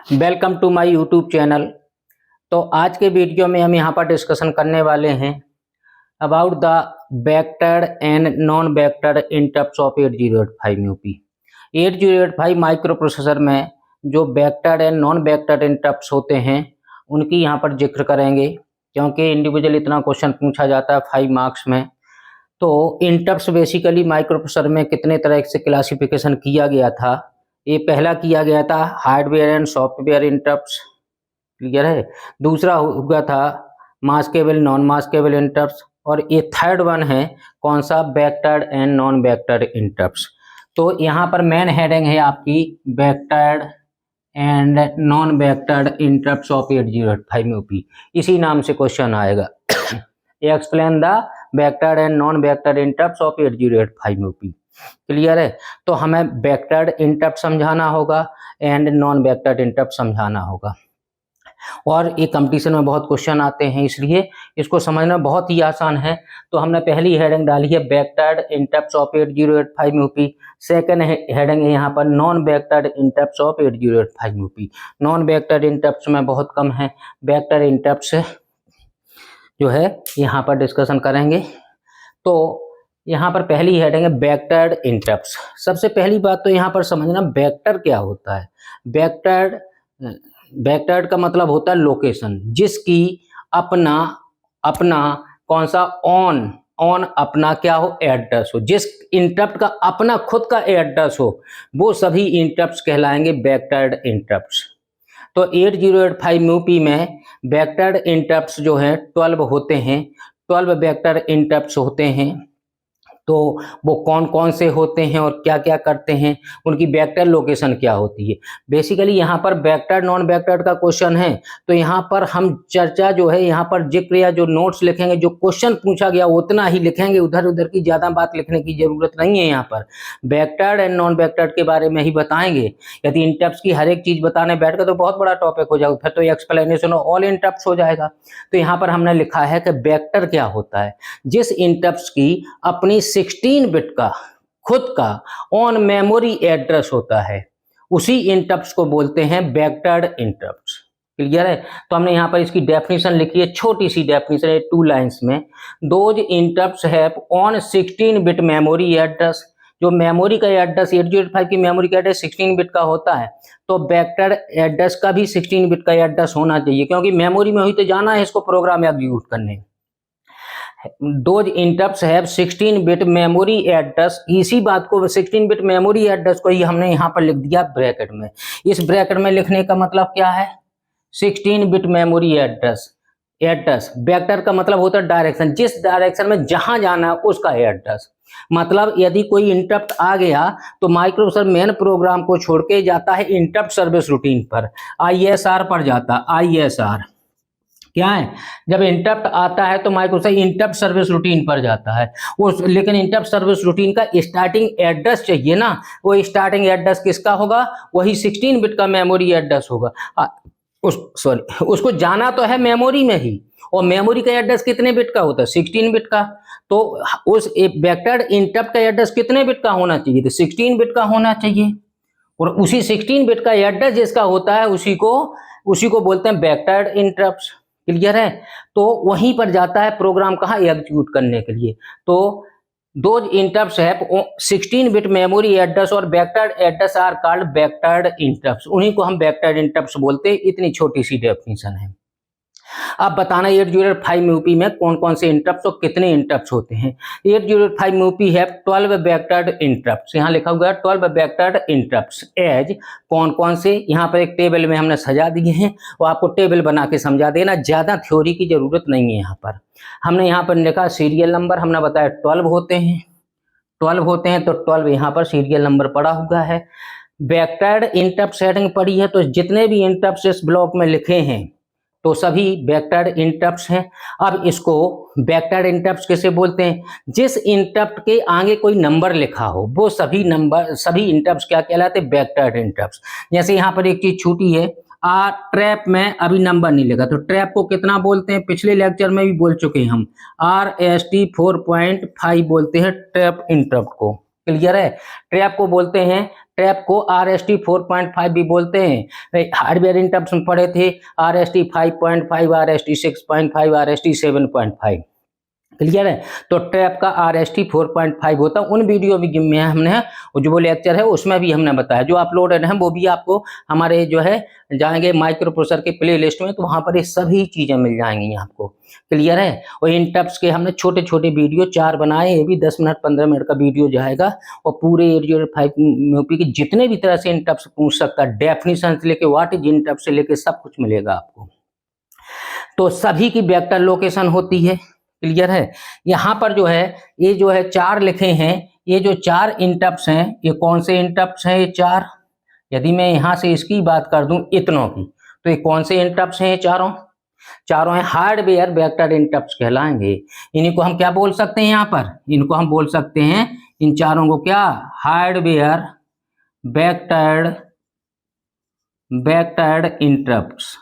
Welcome to my YouTube channel. तो आज के वीडियो में हम यहाँ पर डिस्कशन करने वाले हैं about the vector and non vector interrupts of 8085 UP. 8085 micro processor में जो vector and non vector interrupts होते हैं उनकी यहाँ पर जिक्र करेंगे, क्योंकि इंडिविजुअल इतना क्वेश्चन पूछा जाता है 5 मार्क्स में। तो इंटरप्ट्स बेसिकली माइक्रो प्रोसेसर में कितने तरह से क्लासिफिकेशन किया गया था। ये पहला किया गया था hardware and software interrupts, clear है। दूसरा हुआ था मास्केबल नॉन मास्केबल इंटरप्ट्स, और ये थर्ड वन है कौन सा, vectored and non vectored interrupts. तो यहाँ पर मेन हेडिंग है आपकी vectored and non vectored interrupts of 8085 UP, इसी नाम से क्वेश्चन आएगा। Explain the vectored and non vectored interrupts of 8085 UP, clear है। तो हमें वेक्टर्ड इंटरप्ट समझाना होगा एंड नॉन वेक्टर्ड इंटरप्ट समझाना होगा, और ये कंपटीशन में बहुत क्वेश्चन आते हैं, इसलिए इसको समझना बहुत ही आसान है। तो हमने पहली हेडिंग डाली है vectored interrupts of 8085 UP. Second heading है यहाँ पर non vectored interrupts of 8085 UP. Non vectored interrupts में बहुत कम है, वेक्टर इंटरप्ट्स जो है यहाँ पर डिस्कशन करेंगे। तो यहाँ पर पहली हेडिंग है वेक्टर्ड इंटरप्ट्स। सबसे पहली बात तो यहाँ पर समझना वेक्टर क्या होता है। वेक्टर्ड का मतलब होता है लोकेशन, जिसकी अपना कौन सा ऑन अपना क्या हो, एड्रेस हो। जिस इंटरप्ट का अपना खुद का एड्रेस हो वो सभी इंटरप्ट्स कहलाएंगे वेक्टर्ड इंटरप्ट्स। तो 8085 यूपी में वेक्टर्ड इंटरप्ट्स जो है 12 होते हैं, 12 वेक्टर इंटरप्ट्स होते हैं। तो वो कौन कौन से होते हैं और क्या क्या करते हैं, उनकी वेक्टर लोकेशन क्या होती है। बेसिकली यहाँ पर वेक्टर नॉन वेक्टर का क्वेश्चन है, तो यहाँ पर हम चर्चा जो है यहाँ पर जिक्र या जो नोट्स लिखेंगे, जो क्वेश्चन पूछा गया उतना ही लिखेंगे, उधर उधर की ज़्यादा बात लिखने की जरूरत नहीं है। यहाँ पर वेक्टर एंड नॉन वेक्टर के बारे में ही बताएंगे। यदि इंटरप्ट्स की हर एक चीज़ बताने बैठ कर तो बहुत बड़ा टॉपिक हो जाएगा, फिर तो एक्सप्लेनेशन ऑल इंटरप्ट्स हो जाएगा। तो यहाँ पर हमने लिखा है कि वेक्टर क्या होता है, जिस इंटरप्ट्स की अपनी 16 बिट का खुद का ऑन मेमोरी एड्रेस होता है, उसी इंटरप्ट्स को बोलते हैं वेक्टर्ड इंटरप्ट्स, क्लियर है। तो हमने यहाँ पर इसकी डेफिनेशन लिखी है, छोटी सी डेफिनेशन है 2 लाइंस में। Those interrupts have on 16 bit memory address. जो मेमोरी का एड्रेस 8085 की मेमोरी का एड्रेस 16 बिट का होता है, तो वेक्टर एड्रेस का भी 16 बिट का एड्रेस होना चाहिए, क्योंकि मेमोरी में ही तो जाना है इसको प्रोग्राम एग्जीक्यूट करने। Those interrupts have 16 bit memory address. इसी बात को 16 बिट मेमोरी एड्रेस को ही हमने यहाँ पर लिख दिया ब्रैकेट में। इस ब्रैकेट में लिखने का मतलब क्या है, 16 बिट मेमोरी एड्रेस। वेक्टर का मतलब होता है डायरेक्शन, जिस डायरेक्शन में जहां जाना है उसका एड्रेस। मतलब यदि कोई इंटरप्ट आ गया तो माइक्रो प्रोसेसर मेन प्रोग्राम को छोड़ के जाता है इंटरप्ट सर्विस रूटीन पर, ISR पर जाता। ISR क्या है, जब इंटरप्ट आता है तो माइक्रोसॉफ्ट इंटरप्ट सर्विस रूटीन पर जाता है उस, लेकिन इंटरप्ट सर्विस रूटीन का स्टार्टिंग एड्रेस चाहिए ना। वो स्टार्टिंग एड्रेस किसका होगा, वही 16 बिट का मेमोरी एड्रेस होगा। उसको जाना तो है मेमोरी में ही, और मेमोरी का एड्रेस कितने बिट का होता है, 16 बिट का। तो उस वेक्टर्ड इंटरप्ट का एड्रेस कितने बिट का होना चाहिए, तो 16 बिट का होना चाहिए। और उसी 16 बिट का एड्रेस जिसका होता है उसी को बोलते हैं वेक्टर्ड इंटरप्ट, क्लियर है। तो वहीं पर जाता है प्रोग्राम कहाँ, एग्जीक्यूट करने के लिए। तो those interrupts have 16 bit memory address और vectored address are called vectored interrupts. उन्हीं को हम वेक्टर्ड इंटरप्ट्स बोलते हैं। इतनी छोटी सी डेफिनेशन है। अब बताना 8085 यूपी में कौन कौन से इंटरप्ट्स और कितने इंटरप्ट्स होते हैं। 8085 यूपी है 12 वेक्टर्ड इंटरप्ट्स। यहाँ लिखा हुआ है 12 वेक्टर्ड इंटरप्ट्स एज कौन कौन से, यहाँ पर एक टेबल में हमने सजा दिए हैं, वो आपको टेबल बना के समझा देना, ज्यादा थ्योरी की जरूरत नहीं है। यहाँ पर हमने यहाँ पर लिखा सीरियल नंबर, हमने बताया 12 होते हैं, 12 होते हैं, तो 12 यहाँ पर सीरियल नंबर पड़ा हुआ है। वेक्टर्ड इंटरप्ट सेटिंग पड़ी है, तो जितने भी इंटरप्ट्स इस ब्लॉक में लिखे हैं तो सभी वेक्टर्ड इंटरप्ट्स हैं। अब इसको वेक्टर्ड इंटरप्ट्स कैसे बोलते हैं, जिस इंटरप्ट के आगे कोई नंबर लिखा हो वो सभी इंटरप्ट्स क्या कहलाते हैं, वेक्टर्ड इंटरप्ट्स। जैसे यहाँ पर एक चीज छूटी है, ट्रैप में अभी नंबर नहीं लिखा, तो ट्रैप को कितना बोलते हैं, पिछले लेक्चर में भी बोल चुके हैं हम, RST 4.5 बोलते हैं ट्रैप इंटरप्ट को, क्लियर है। ट्रैप को बोलते हैं ट्रैप को RST 4.5 भी बोलते हैं। हार्डवेयर इंटरप्ट्स में पढ़े थे RST 5.5, RST 6.5, RST 7.5। क्लियर है। तो ट्रैप का RST 4.5 होता है। उन वीडियो भी में हमने जो वो लेक्चर है उसमें भी हमने बताया, जो अपलोडेड है वो भी आपको हमारे जो है जाएंगे माइक्रो प्रोसेसर के प्ले लिस्ट में, तो वहां पर ये सभी चीजें मिल जाएंगी आपको। क्लियर है। और इंटरप्ट्स के हमने छोटे छोटे वीडियो 4 बनाए, ये भी 10 मिनट 15 मिनट का वीडियो जाएगा। और पूरे 805 MOP के जितने भी तरह से इंटरप्ट्स पूछ सकता है, डेफिनेशन से लेके व्हाट इज इंटरप्ट से लेके सब कुछ मिलेगा आपको। तो सभी की वेक्टर लोकेशन होती है। क्लियर है। यहाँ पर जो है ये जो है 4 लिखे हैं, ये जो 4 इंटरप्ट्स हैं, ये कौन से इंटरप्ट्स हैं? ये 4। यदि मैं यहाँ से इसकी बात कर दूं इतनों की, तो ये कौन से इंटरप्ट्स हैं? ये चारों हैं हार्डवेयर वेक्टर इंटरप्ट्स कहलाएंगे। इन्हीं को हम क्या बोल सकते हैं? यहाँ पर इनको हम बोल सकते हैं, इन चारों को क्या? Hardware vector interrupts.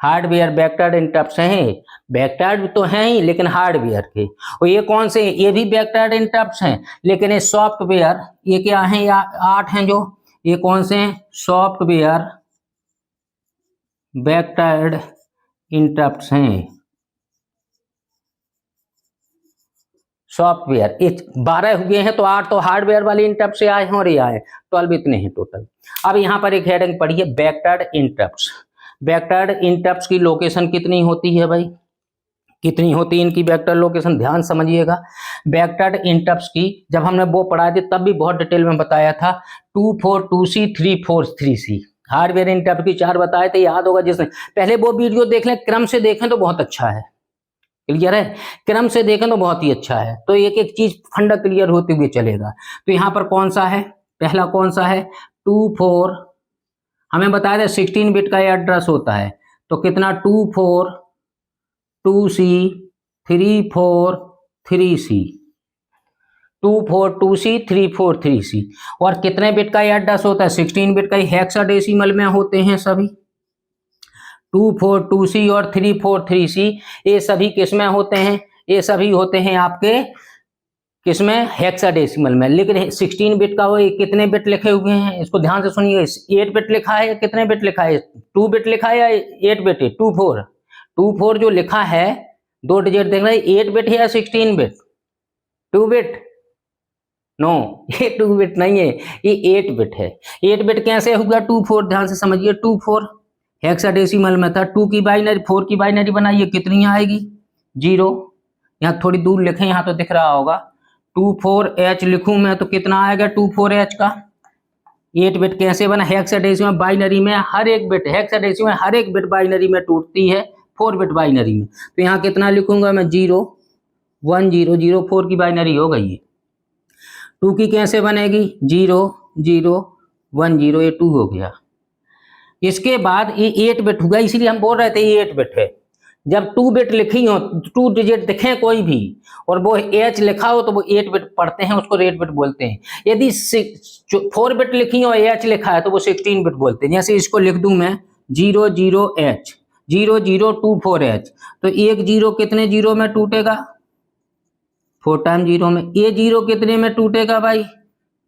Hardware vector interrupts हैं, वेक्टर तो हैं ही लेकिन हार्डवेयर के। और ये कौन से? ये भी वेक्टर इंटरप्ट्स हैं, लेकिन ये सॉफ्टवेयर, ये क्या हैं? या 8 हैं जो, ये कौन से हैं? सॉफ्टवेयर वेक्टर इंटरप्ट्स हैं। सॉफ्टवेयर ये 12 हुए हैं, तो 8 तो हार्डवेयर वाले इंटरप्ट से आए हैं और ये आए 12 इतने हैं टोटल। अब यहाँ पर एक हेडिंग पढ़िए, वेक्टर इंटरप्ट्स। वेक्टर इंटरप्ट्स की लोकेशन कितनी होती है भाई? कितनी होती है इनकी वेक्टर लोकेशन? ध्यान समझिएगा। वेक्टर इंटरप्ट्स की जब हमने वो पढ़ाए थे तब भी बहुत डिटेल में बताया था। 242C 343C हार्डवेयर इंटरप्ट की 4 बताए थे, याद होगा जिसने। पहले वो वीडियो देख लें, क्रम से देखें तो बहुत अच्छा है। क्लियर है। क्रम से देखें तो बहुत ही अच्छा है, तो एक एक चीज फंडा क्लियर होते हुए चलेगा। तो यहाँ पर कौन सा है? पहला कौन सा है? 24, हमें बताया था 16 बिट का एड्रेस होता है, तो कितना? 242C 343C 242C 343C। और कितने बिट का एड्रेस होता है? 16 बिट का। हेक्साडेसिमल में होते हैं सभी। 242C और 343C ये सभी किसमें होते हैं? ये सभी होते हैं आपके किसमें? हेक्साडेसिमल में। लेकिन 16 बिट का वो कितने बिट लिखे हुए हैं? इसको ध्यान से सुनिए। 8 बिट लिखा है, कितने बिट लिखा है? 2 बिट लिखा है या 8 बिट है? 24 जो लिखा है 2 डिजिट देख रहे हैं, 8 बिट है या 16 बिट? 2 बिट? नो, ये 2 बिट नहीं है, ये 8 बिट है। 8 बिट कैसे होगा? 24, ध्यान से समझिए। 24 हेक्साडेसिमल में था, 2 की बाइनरी 4 की बाइनरी बनाइए, कितनी आएगी? 0। यहाँ थोड़ी दूर लिखें, यहाँ तो दिख रहा होगा। 24H लिखूं मैं तो कितना आएगा 24H का? 8 बिट कैसे बना? हेक्साडेसिमल बाइनरी में हर एक बिट, हेक्साडेसिमल हर एक बिट बाइनरी में टूटती है 4 बिट बाइनरी में। तो यहाँ कितना लिखूंगा मैं? 0 1 0 0 4 की बाइनरी हो गई है। 2 की कैसे बनेगी? 0 0 1 0, ये 2 हो गया। इसके बाद ये 8 बिट होगा, इसीलिए हम बोल रहे थे ये 8 बिट है। जब 2 बिट लिखी हो, 2 डिजिट दिखें कोई भी और वो H लिखा हो तो वो 8 बिट पढ़ते हैं, उसको 8 बिट बोलते हैं। यदि 4 बिट लिखी हो H लिखा है तो वो 16 बिट बोलते हैं। जैसे इसको लिख दूं मैं 00H 0024H, तो एक 0 कितने 0 में टूटेगा? 4 टाइम्स 0 में। ये 0 कितने में टूटेगा भाई?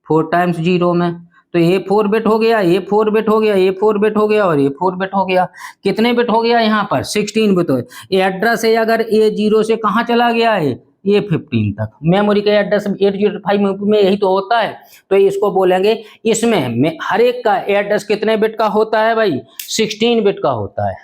4 टाइम्स 0 में। तो ये 4 बिट हो गया, ये 4 बिट हो गया, ये 4 बिट हो गया और ये 4 बिट हो गया। कितने बिट हो गया यहाँ पर? 16 बिट हो। ये एड्रेस है, अगर ये 0 से कहाँ चला गया है? ये 15 तक। मेमोरी का एड्रेस 8085 में यही तो होता है। तो इसको बोलेंगे, इसमें हर एक का एड्रेस कितने बिट का होता है भाई? 16 बिट का होता है।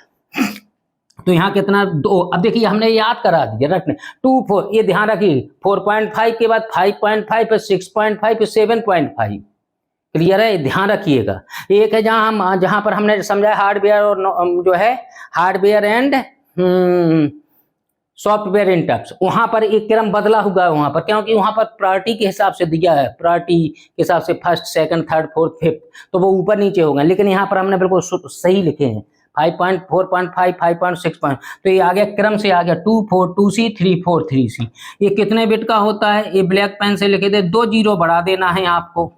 तो यहाँ कितना? 2। अब देखिए हमने याद करा दिया, रखने 2 4, ये ध्यान रखिए। 4.5 के बाद 5.5 फिर 6.5 फिर 7.5। क्लियर है, ध्यान रखिएगा। एक है जहां पर हमने समझा हार्डवेयर और जो है हार्डवेयर एंड सॉफ्टवेयर इंटरप्ट्स, वहां पर एक क्रम बदला हुआ है वहां पर, क्योंकि वहां पर प्रायोरिटी के हिसाब से दिया है, प्रायोरिटी के हिसाब से 1st 2nd 3rd 4th 5th, तो वो ऊपर नीचे होगा। लेकिन यहाँ पर हमने बिल्कुल सही लिखे हैं 5.4.5 5.6. तो ये आ गया क्रम से आ गया 242C 343C। ये कितने बिट का होता है? ये ब्लैक पेन से लिखे थे, 2 0 बढ़ा देना है आपको।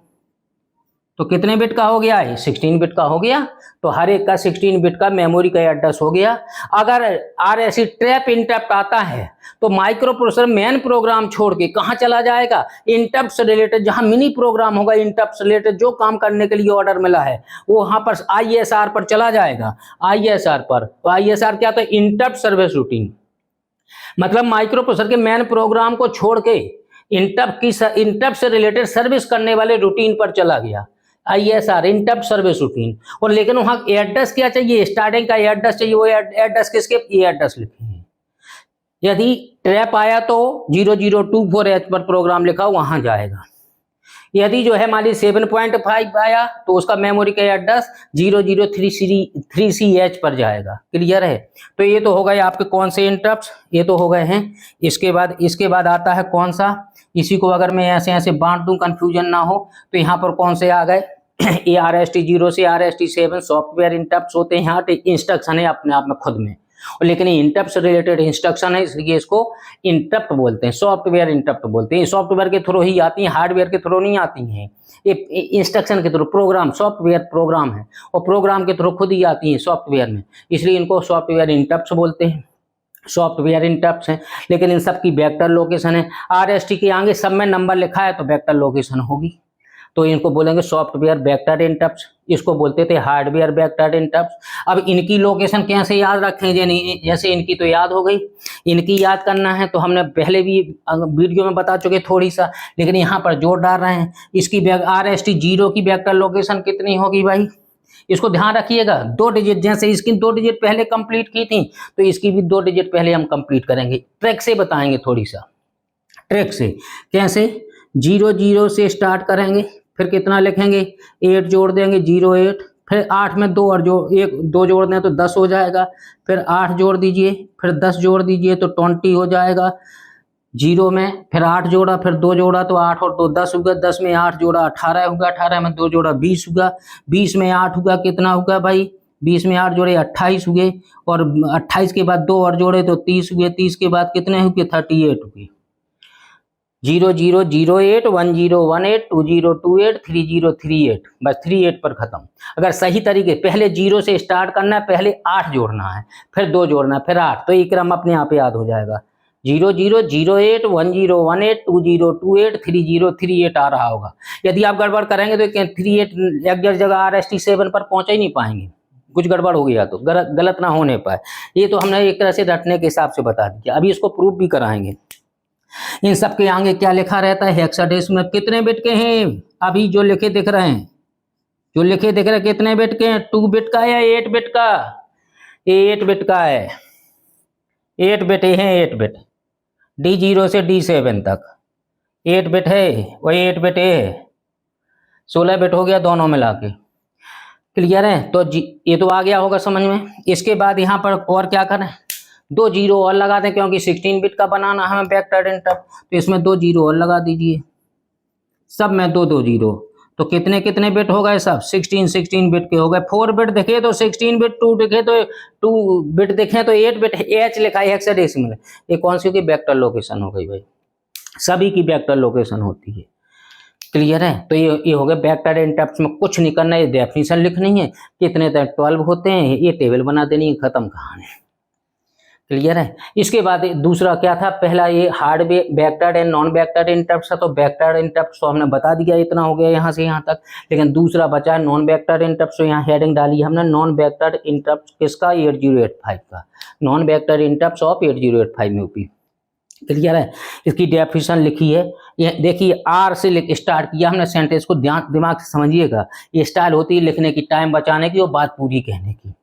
तो कितने बिट का हो गया है? 16 बिट का हो गया। तो हर एक का 16 बिट का मेमोरी का एड्रेस हो गया। अगर RST ट्रैप इंटरप्ट आता है तो माइक्रो प्रोसेसर मेन प्रोग्राम छोड़ के कहाँ चला जाएगा? इंटरप्ट से रिलेटेड जहां मिनी प्रोग्राम होगा, इंटरप्ट से रिलेटेड जो काम करने के लिए ऑर्डर मिला है वो वहां पर ISR पर चला जाएगा। ISR पर, तो ISR क्या था? Interrupt service routine. मतलब माइक्रो प्रोसेसर के मेन प्रोग्राम को छोड़ के इंटरप्ट से रिलेटेड सर्विस करने वाले रूटीन पर चला गया। ISR, interrupt service routine. और लेकिन वहां एड्रेस क्या चाहिए? स्टार्टिंग का एड्रेस चाहिए। वो एड्रेस किसके? ये एड्रेस लिखे हैं। यदि ट्रैप आया तो 0024H पर प्रोग्राम लिखा वहां जाएगा। यदि जो है मान ली 7.5 आया तो उसका मेमोरी का एड्रेस 0033H पर जाएगा। क्लियर है? तो ये तो हो गए आपके कौन से इंटरप्ट, ये तो हो गए हैं। इसके बाद आता है कौन सा? इसी को अगर मैं ऐसे ऐसे बांट दूं कंफ्यूजन ना हो, तो यहाँ पर कौन से आ गए? ये RST 0 से RST 7 सॉफ्टवेयर इंटरप्ट होते हैं। यहाँ इंस्ट्रक्शन है अपने आप में खुद में, और लेकिन इंटरप्ट से रिलेटेड इंस्ट्रक्शन है, इसलिए इसको इंटरप्ट बोलते हैं, सॉफ्टवेयर इंटरप्ट बोलते हैं। सॉफ्टवेयर के थ्रू ही आती हैं, हार्डवेयर के थ्रू नहीं आती हैं। ये इंस्ट्रक्शन के थ्रू प्रोग्राम, सॉफ्टवेयर प्रोग्राम है और प्रोग्राम के थ्रू खुद ही आती हैं सॉफ्टवेयर में, इसलिए इनको सॉफ्टवेयर इंटरप्ट बोलते हैं। सॉफ्टवेयर इंटरप्ट हैं, लेकिन इन सब की वेक्टर लोकेशन है। RST के आगे सब में नंबर लिखा है तो वेक्टर लोकेशन होगी, तो इनको बोलेंगे सॉफ्टवेयर वेक्टर इंटरप्ट। इसको बोलते थे हार्डवेयर वेक्टर इंटरप्ट। अब इनकी लोकेशन कैसे याद रखें? जैसे इनकी तो याद हो गई, इनकी याद करना है तो हमने पहले भी वीडियो में बता चुके थोड़ी सा, लेकिन यहाँ पर जोर डाल रहे हैं। इसकी RST 0 की वेक्टर लोकेशन कितनी होगी भाई? इसको ध्यान रखिएगा, 2 डिजिट। जैसे इसकी 2 डिजिट पहले कंप्लीट की थी तो इसकी भी 2 डिजिट पहले हम कंप्लीट करेंगे। ट्रिक से बताएंगे, थोड़ी सा ट्रिक से। कैसे? 00 से स्टार्ट करेंगे, फिर कितना लिखेंगे? 8 जोड़ देंगे, 08, फिर 8 में 2 और एक 2 जोड़ दें तो 10 हो जाएगा। फिर 8 जोड़ दीजिए, फिर 10 जोड़ दीजिए तो 20 हो जाएगा। 0 में फिर 8 जोड़ा, फिर 2 जोड़ा तो 8 और 2 10 होगा। 10 में 8 जोड़ा 18 होगा। 18 में 2 जोड़ा 20 होगा। 20 में 8 होगा, कितना होगा भाई? 20 में 8 जोड़े 28 हुए, और 28 के बाद 2 और जोड़े तो 30 हुए। 30 के बाद कितने हुए? 38 हुए। 0008 1018 2028 3038, बस 38 पर खत्म। अगर सही तरीके पहले 0 से स्टार्ट करना है, पहले 8 जोड़ना है, फिर 2 जोड़ना है, फिर 8, तो ये क्रम अपने आप याद हो जाएगा। 0008 1018 2028 3038 आ रहा होगा। यदि आप गड़बड़ करेंगे तो 38 एक जगह RST 7 पर पहुंच ही नहीं पाएंगे, कुछ गड़बड़ हो गया तो गलत ना होने पाए। ये तो हमने एक तरह से रटने के हिसाब से बता दिया। अभी इसको प्रूफ भी कराएंगे। इन सब के आगे क्या लिखा रहता है? हेक्साडेसिमल। कितने बिट के हैं अभी जो लिखे दिख रहे हैं? जो लिखे दिख रहे हैं कितने बिट के हैं? 2 बिट का या 8 बिट का? 8 बिट का है। 8 बिट हैं, 8 बिट। D0 से D7 तक 8 बिट है, वही 8 बिट है। 16 बिट हो गया दोनों मिला के। क्लियर है? तो ये तो आ गया होगा समझ में। इसके बाद यहाँ पर और क्या करें? 2 जीरो और लगा दें, क्योंकि 16 बिट का बनाना है हमें वेक्टर इंटरप्ट, तो इसमें 2 जीरो और लगा दीजिए। सब में 2 जीरो, तो कितने कितने बिट हो गए? सब 16 बिट के हो गए। 4 बिट दिखे तो 16 बिट, 2 दिखे तो 2 बिट दिखे तो 8 बिट। H लिखा है हेक्साडेसिमल। ये कौन सी की वेक्टर लोकेशन हो गई भाई? सभी की वेक्टर लोकेशन होती है। क्लियर है? तो ये हो गया वेक्टर इंटरप्ट में कुछ नहीं करना है, ये डेफिनेशन लिखनी है, कितने तक 12 होते हैं, ये टेबल बना देनी है, खत्म कहानी। क्लियर है? इसके बाद दूसरा क्या था? पहला ये hardware vector and non vector interrupt था, तो वेक्टर इंटरप्ट तो हमने बता दिया, इतना हो गया यहाँ से यहाँ तक। लेकिन दूसरा बचा है नॉन वेक्टर इंटरप्ट, तो यहाँ हेडिंग डाली हमने नॉन वेक्टर इंटरप्ट किसका? 8085 का। नॉन वेक्टर इंटरप्ट ऑफ 8085 में यूपी। क्लियर है? इसकी डेफिनेशन लिखी है, ये देखिए। R से स्टार्ट किया हमने सेंटेंस को, दिमाग से समझिएगा। ये स्टाइल होती है लिखने की, टाइम बचाने की और बात पूरी कहने की।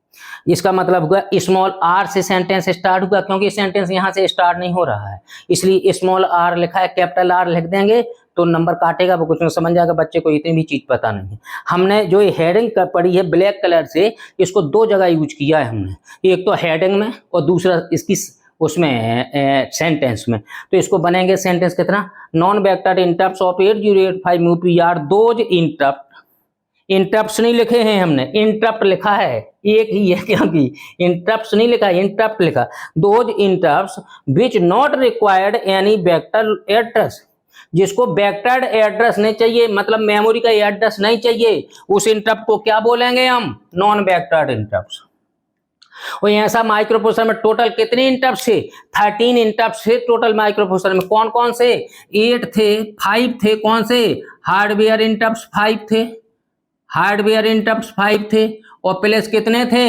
इसका मतलब हुआ स्मॉल r से सेंटेंस स्टार्ट हुआ, क्योंकि सेंटेंस यहाँ से स्टार्ट नहीं हो रहा है, इसलिए स्मॉल r लिखा है। कैपिटल R लिख देंगे तो नंबर काटेगा, वो कुछ नहीं समझ जाएगा। बच्चे को इतनी भी चीज पता नहीं है। हमने जो ये हेडिंग पढ़ी है ब्लैक कलर से, इसको 2 जगह यूज किया है हमने, एक तो हेडिंग में और दूसरा इसकी उसमें सेंटेंस में। तो इसको बनेंगे सेंटेंस कितना? Non vector interrupt of 8085 UP are those interrupt. Interrupt नहीं लिखे हैं हमने, इंटरप्ट लिखा है, एक ही है, क्योंकि इंटरप्ट नहीं लिखा, इंटरप्ट लिखा। Those interrupt which not required any vector address. जिसको वेक्टर्ड एड्रेस नहीं चाहिए, मतलब मेमोरी का एड्रेस नहीं चाहिए, उस इंटरप्ट को क्या बोलेंगे हम? Non vectored interrupt. और ऐसा माइक्रो प्रोसेसर में टोटल कितने इंटरप्ट थे? 13 इंटरप्ट थे टोटल माइक्रो प्रोसेसर में। कौन कौन से? 8 थे, 5 थे। कौन से? हार्डवेयर इंटरप्ट 5 थे, हार्डवेयर इंटरप्ट 5 थे। और प्लस कितने थे?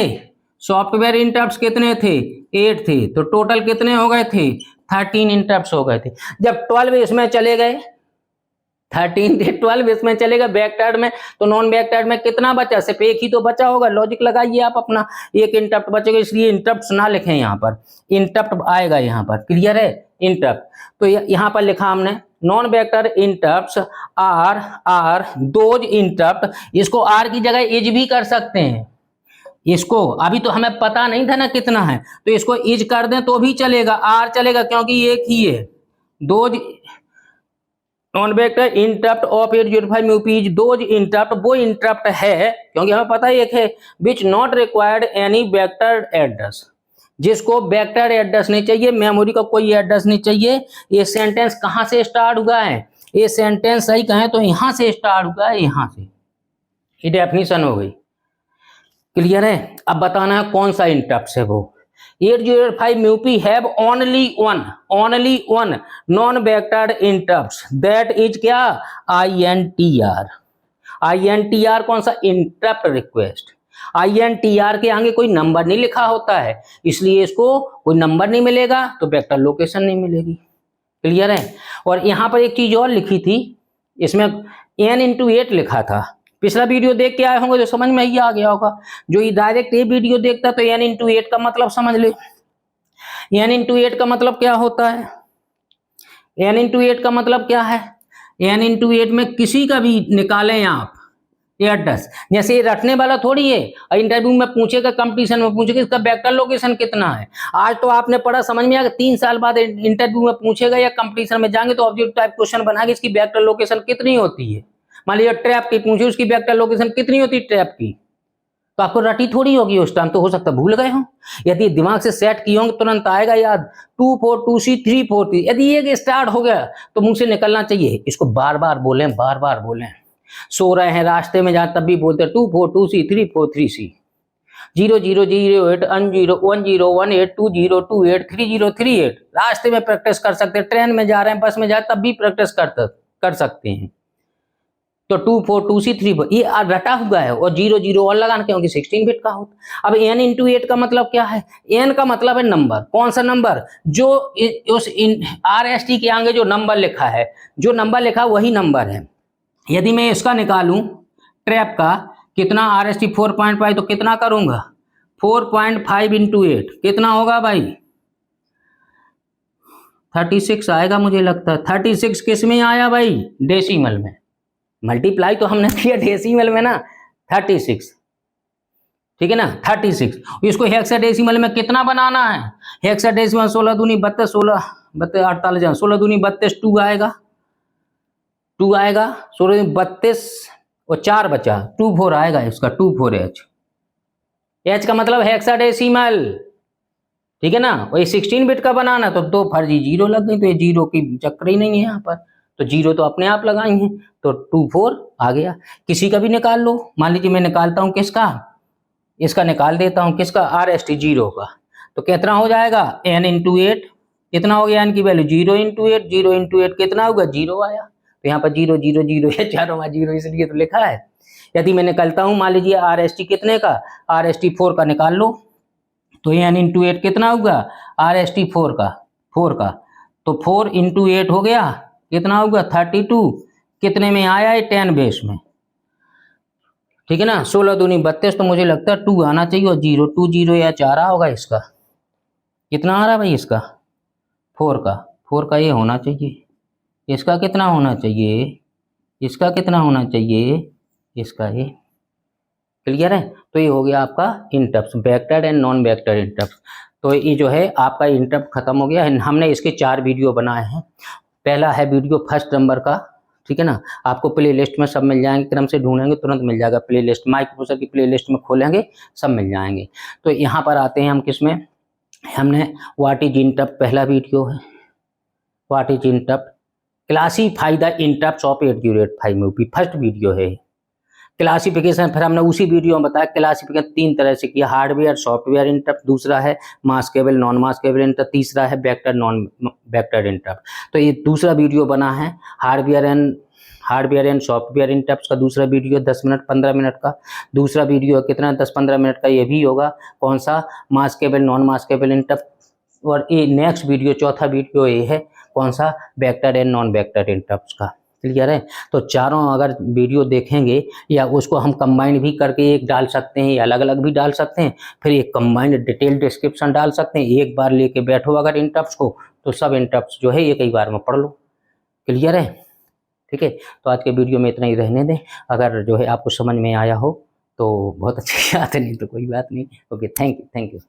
सॉफ्टवेयर इंटरप्ट कितने थे? 8 थे। तो टोटल कितने हो गए थे? 13 इंटरप्ट हो गए थे। जब 12 इसमें चले गए, 13 थे, 12 इसमें चलेगा वेक्टर्ड में, तो नॉन वेक्टर्ड में कितना बचा? सिर्फ एक ही तो बचा होगा। लॉजिक लगाइए आप अपना, एक इंटरप्ट बचेगा, इसलिए इंटरप्ट ना लिखें यहाँ पर, इंटरप्ट आएगा यहाँ पर। क्लियर है? इंटरप्ट। तो यहाँ पर लिखा हमने non vector interrupts are those interrupt. इसको आर की जगह इज भी कर सकते हैं। इसको अभी तो हमें पता नहीं था ना कितना है, तो इसको इज कर दें तो भी चलेगा, आर चलेगा, क्योंकि एक ही है। Those non vector interrupt of 8085 यूपीज, those interrupt वो इंटरप्ट है, क्योंकि हमें पता ही एक है, which not required any vector address, जिसको वेक्टर एड्रेस नहीं चाहिए, मेमोरी का कोई एड्रेस नहीं चाहिए। ये सेंटेंस कहां से स्टार्ट हुआ है? ये सेंटेंस सही कहें तो यहां से स्टार्ट हुआ है, यहां से। ये डेफिनेशन हो गई। क्लियर है? अब बताना है कौन सा इंटरप्ट है वो। 8085 UP have only one non vectored interrupts, that is क्या? INTR। INTR कौन सा? Interrupt request. INTR के आगे कोई नंबर नहीं लिखा होता है, इसलिए इसको कोई नंबर नहीं मिलेगा, तो वेक्टर लोकेशन नहीं मिलेगी। क्लियर है? और यहां पर एक चीज और लिखी थी, इसमें n×8 लिखा था। पिछला वीडियो देख के आए होंगे तो समझ में ही आ गया होगा। जो ये डायरेक्ट ये वीडियो देखता तो n×8 का मतलब समझ ले। n×8 का मतलब क्या होता है? n×8 का मतलब क्या है? n×8 में किसी का भी निकालें आप एड्रेस, जैसे ये रटने वाला थोड़ी है, इंटरव्यू में पूछेगा, कंपटीशन में पूछेगा इसका वेक्टर लोकेशन कितना है। आज तो आपने पढ़ा, समझ में आया। 3 साल बाद इंटरव्यू में पूछेगा या कंपटीशन में जाएंगे तो ऑब्जेक्टिव टाइप क्वेश्चन बनाएंगे, इसकी वेक्टर लोकेशन कितनी होती है। मान लीजिए ट्रैप की पूछे, उसकी वेक्टर लोकेशन कितनी होती है ट्रैप की, तो आपको रटी थोड़ी होगी उस टाइम, तो हो सकता है भूल गए हो। यदि दिमाग से सेट किए होंगे तुरंत आएगा याद, 2 4 2 C 3 4 3। यदि ये स्टार्ट हो गया तो मुंह से निकलना चाहिए, इसको बार बार बोलें, बार बार बोलें। सो रहे हैं, रास्ते में जाए तब भी बोलते 2 4 2 C 3 4 3 C, 0 0 0 8 1 0 1 0 1 8 2 0 2 8 3 0 3 8। रास्ते में प्रैक्टिस कर सकते हैं, ट्रेन में जा रहे हैं, बस में जाए तब भी प्रैक्टिस कर सकते हैं। तो 2 4 2 C 3 4 ये रटा हुआ है, और 0 0 1 लगाना, क्योंकि 16 बिट का होता। अब n×8 का मतलब क्या है? n का मतलब है नंबर। कौन सा नंबर? जो उस RST के आगे जो नंबर लिखा है, जो नंबर लिखा है वही नंबर है। यदि मैं इसका निकालूं ट्रैप का, कितना RST 4.5, तो कितना करूंगा? 4.5 × 8 कितना होगा भाई? 36 आएगा मुझे लगता है। 36 किस में आया भाई? डेसिमल में। मल्टीप्लाई तो हमने किया डेसिमल में ना, 36। ठीक है ना, 36। इसको हेक्साडेसिमल में कितना बनाना है? हेक्साडेसिमल 16 दूनी 32, 16 32 48, 16 दूनी 32, 2 आएगा, 2 आएगा, 16 दूनी 32 और 4 बचा, 2 4 आएगा इसका, 2 4 H का मतलब हेक्साडेसिमल। ठीक है ना। वही 16 बिट का बनाना, तो 2 फर्जी 0 लग गई, तो ये 0 की चक्कर ही नहीं है यहाँ पर, तो 0 तो अपने आप लगाएंगे, तो 2 4 आ गया। किसी का भी निकाल लो, मान लीजिए मैं निकालता हूँ किसका, इसका निकाल देता हूँ, किसका? RST 0 का, तो कितना हो जाएगा? n×8। कितना हो गया n की वैल्यू? 0 × 8, 0 × 8 कितना होगा? 0 आया। तो यहाँ पर 0 0 0 या चारों में 0 इसलिए तो लिखा है। यदि मैं निकालता हूँ, मान लीजिए RST कितने का? RST 4 का निकाल लो, तो n×8 कितना होगा? RST 4 का, तो 4 × 8 हो गया, कितना होगा? 32। कितने में आया है? 10 बेस में। ठीक है ना। 16 दूनी 32, तो मुझे लगता है 2 आना चाहिए, और 0 2 0 या 4 होगा इसका। कितना आ रहा है भाई इसका? 4 का ये होना चाहिए। इसका कितना होना चाहिए? इसका कितना होना चाहिए? इसका ये। क्लियर है। तो ये हो गया आपका interrupt, vectored and non vectored interrupt. तो ये जो है आपका इंटरप्ट खत्म हो गया है। हमने इसके 4 वीडियो बनाए हैं। पहला है वीडियो 1 नंबर का, ठीक है ना। आपको प्ले लिस्ट में सब मिल जाएंगे, क्रम से ढूंढेंगे तुरंत मिल जाएगा। प्ले लिस्ट माइक्रो प्रोसेसर की प्ले लिस्ट में खोलेंगे सब मिल जाएंगे। तो यहाँ पर आते हैं हम किसमें, हमने व्हाट इज इंटरप्ट पहला वीडियो है, what is interrupt. Classify the interrupts of 8085 movie, first video है। क्लासिफिकेशन फिर हमने उसी वीडियो में बताया क्लासिफिकेशन 3 तरह से किया, हार्डवेयर सॉफ्टवेयर इंटरप्ट, दूसरा है मास्केबल नॉन मास्केबल इंटरप्ट, तीसरा है वेक्टर नॉन वेक्टर इंटरप्ट। तो ये दूसरा वीडियो बना है हार्डवेयर एंड सॉफ्टवेयर इंटरप्ट का, दूसरा वीडियो 10 मिनट 15 मिनट का, दूसरा वीडियो कितना 10-15 मिनट का ये भी होगा, कौन सा, मास्केबल नॉन मास्केबल इंटरप्ट। और ये नेक्स्ट वीडियो चौथा वीडियो ये है कौन सा, vector and non vector interrupt का। क्लियर है? तो चारों अगर वीडियो देखेंगे या उसको हम कंबाइन भी करके एक डाल सकते हैं या अलग अलग भी डाल सकते हैं, फिर एक कंबाइंड डिटेल डिस्क्रिप्शन डाल सकते हैं। एक बार लेके बैठो अगर इंटरप्ट्स को तो सब इंटरप्ट्स जो है एक ही बार में पढ़ लो। क्लियर है? ठीक है, तो आज के वीडियो में इतना ही रहने दें। अगर जो है आपको समझ में आया हो तो बहुत अच्छी बात है, नहीं तो कोई बात नहीं। Okay, thank you.